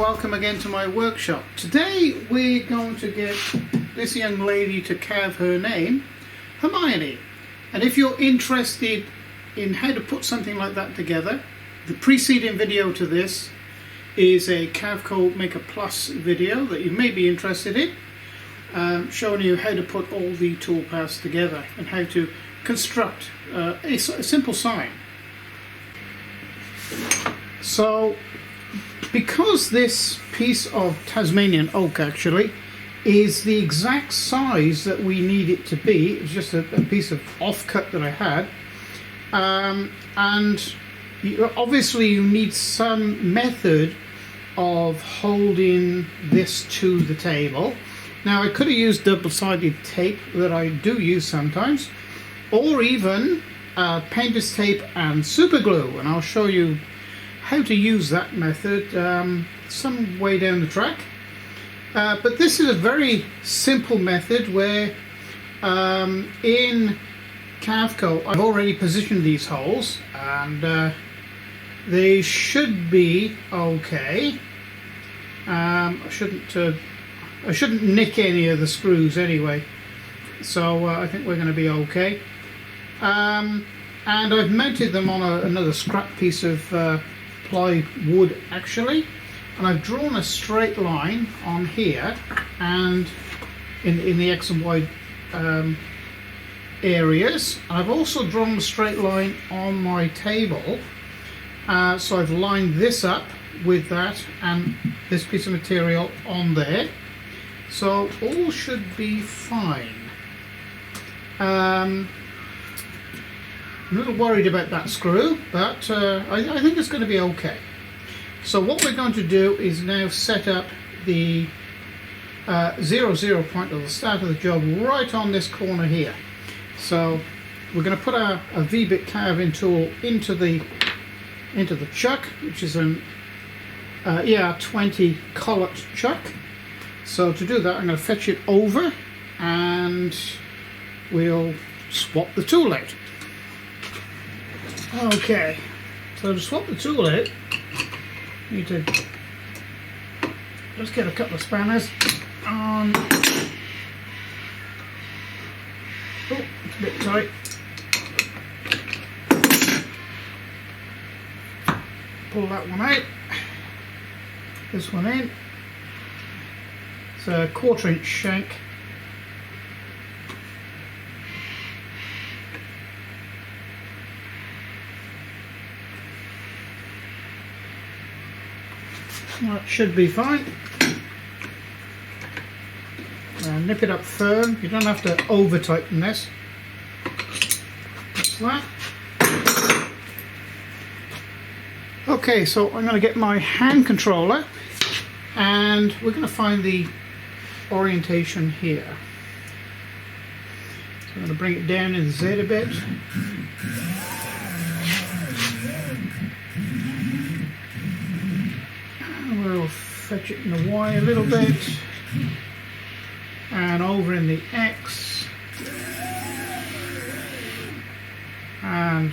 welcome again to my workshop. Today we're going to get this young lady to carve her name, Hermione. And if you're interested in how to put something like that together, the preceding video to this is a Cavco Maker Plus video that you may be interested in, showing you how to put all the toolpaths together and how to construct a simple sign. So, because this piece of Tasmanian oak actually is the exact size that we need it to be, it's just a piece of offcut that I had, and obviously you need some method of holding this to the table. Now I could have used double-sided tape that I do use sometimes, or even painter's tape and super glue, and I'll show you how to use that method some way down the track. But this is a very simple method where in Cavco I've already positioned these holes, and they should be okay. I shouldn't nick any of the screws anyway, so I think we're going to be okay. And I've mounted them on another scrap piece of plywood actually, and I've drawn a straight line on here and in the X and Y areas. I've also drawn a straight line on my table, so I've lined this up with that and this piece of material on there, so all should be fine. I'm a little worried about that screw, but I think it's going to be okay. So what we're going to do is now set up the 0,0 point of the start of the job right on this corner here. So we're going to put our V-bit carving tool into the chuck, which is an ER20 collet chuck. So to do that, I'm going to fetch it over and we'll swap the tool out. Okay, so to swap the tool out, you need to just get a couple of spanners on. Oh, it's a bit tight. Pull that one out. This one in. It's a 1/4 inch shank. That should be fine. Nip it up firm. You don't have to over tighten this. Like that. Okay, so I'm going to get my hand controller and we're going to find the orientation here. So I'm going to bring it down in the Z a bit. We'll fetch it in the Y a little bit, and over in the X, and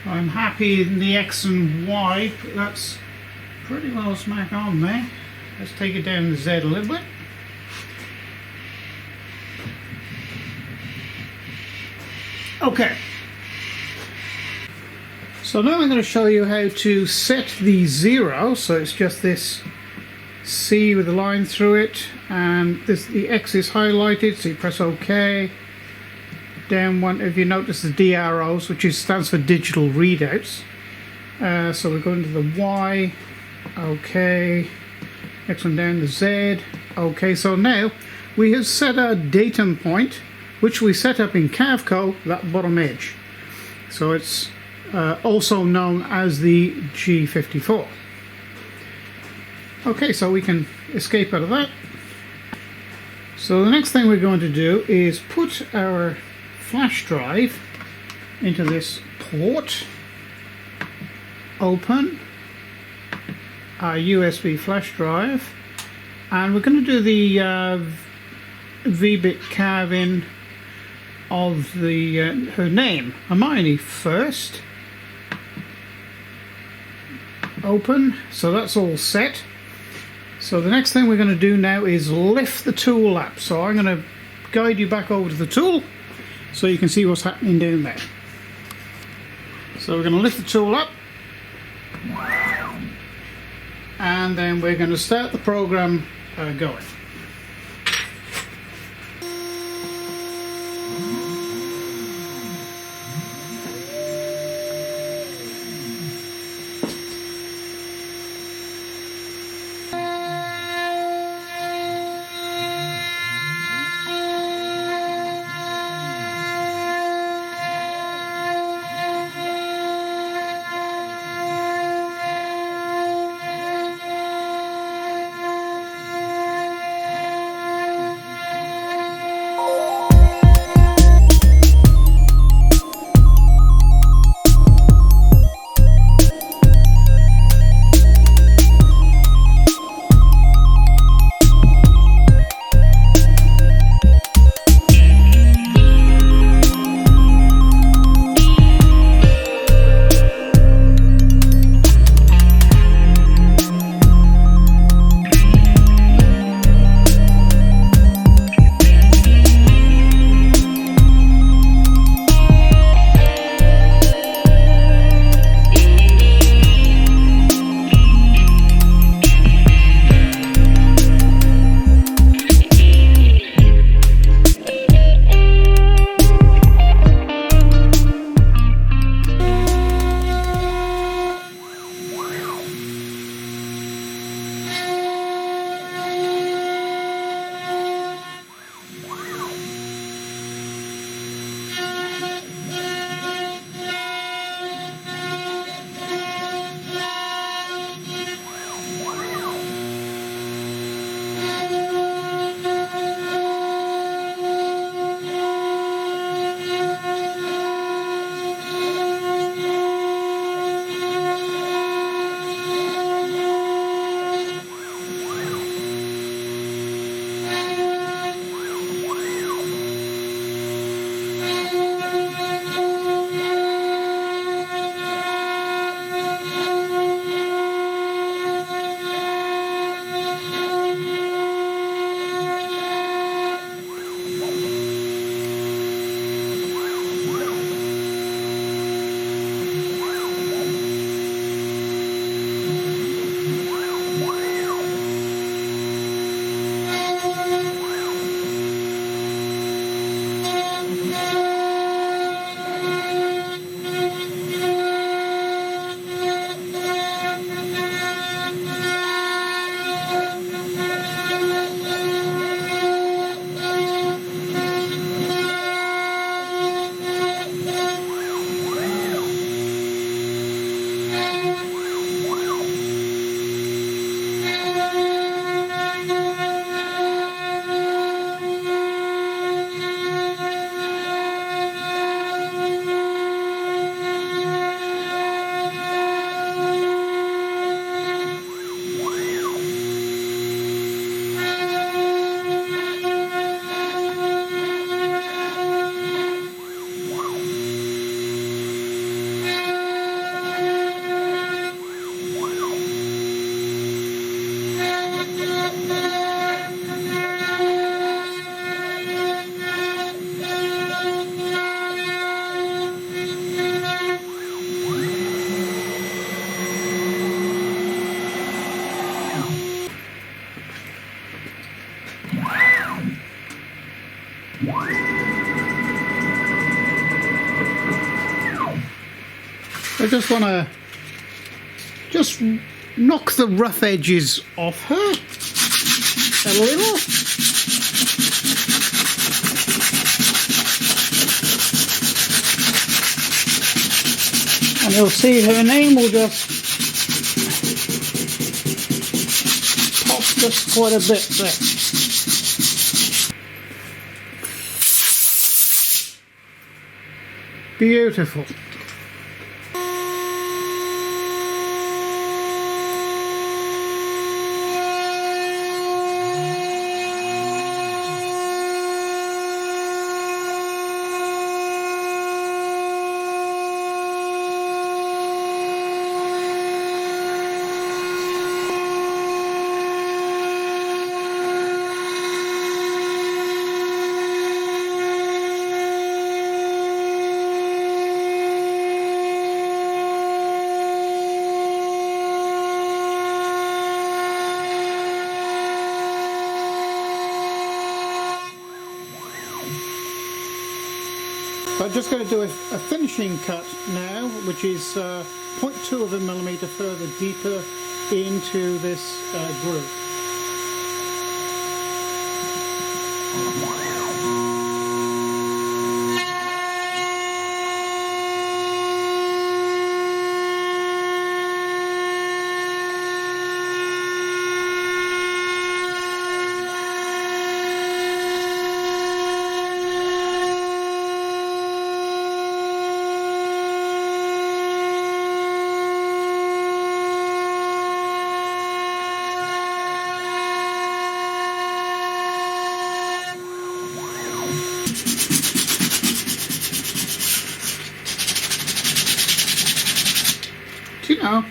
I'm happy in the X and Y, that's pretty well smack on there. Let's take it down the Z a little bit. Okay. So now I'm going to show you how to set the 0, so it's just this C with a line through it, and the X is highlighted, so you press OK. Down one, if you notice the DROs, which stands for digital readouts. So we're going to the Y, OK. Next one down the Z, OK. So now we have set our datum point, which we set up in Cavco, that bottom edge. So it's also known as the G54. Okay, so we can escape out of that. So the next thing we're going to do is put our flash drive into this port, open our USB flash drive, and we're going to do the V-bit carving of the her name, Hermione, first. Open. So that's all set. So the next thing we're going to do now is lift the tool up. So I'm going to guide you back over to the tool so you can see what's happening down there. So we're going to lift the tool up, and then we're going to start the program going. I just want to knock the rough edges off her a little. And you'll see her name will just pop just quite a bit there. Beautiful. So I'm just going to do a finishing cut now, which is 0.2 of a millimetre further deeper into this groove. You know,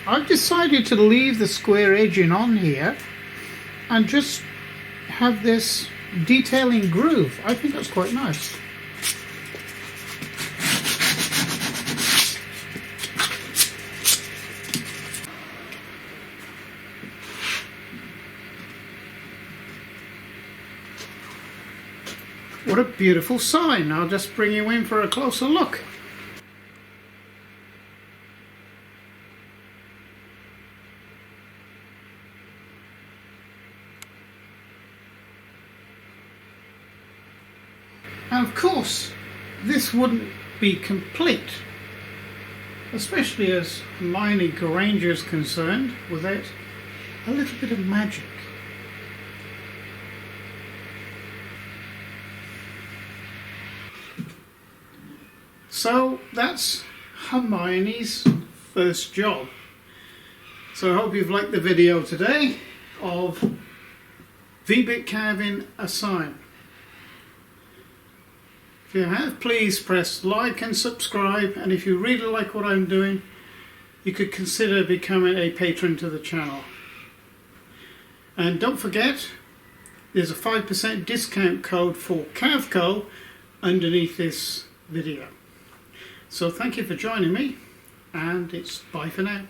I've decided to leave the square edging on here and just have this detailing groove. I think that's quite nice. What a beautiful sign. I'll just bring you in for a closer look. And of course, this wouldn't be complete, especially as Hermione Granger is concerned, without a little bit of magic. So that's Hermione's first job. So I hope you've liked the video today of V-bit carving a sign. If you have, please press like and subscribe, and if you really like what I'm doing, you could consider becoming a patron to the channel. And don't forget, there's a 5% discount code for CAVCO underneath this video. So thank you for joining me, and it's bye for now.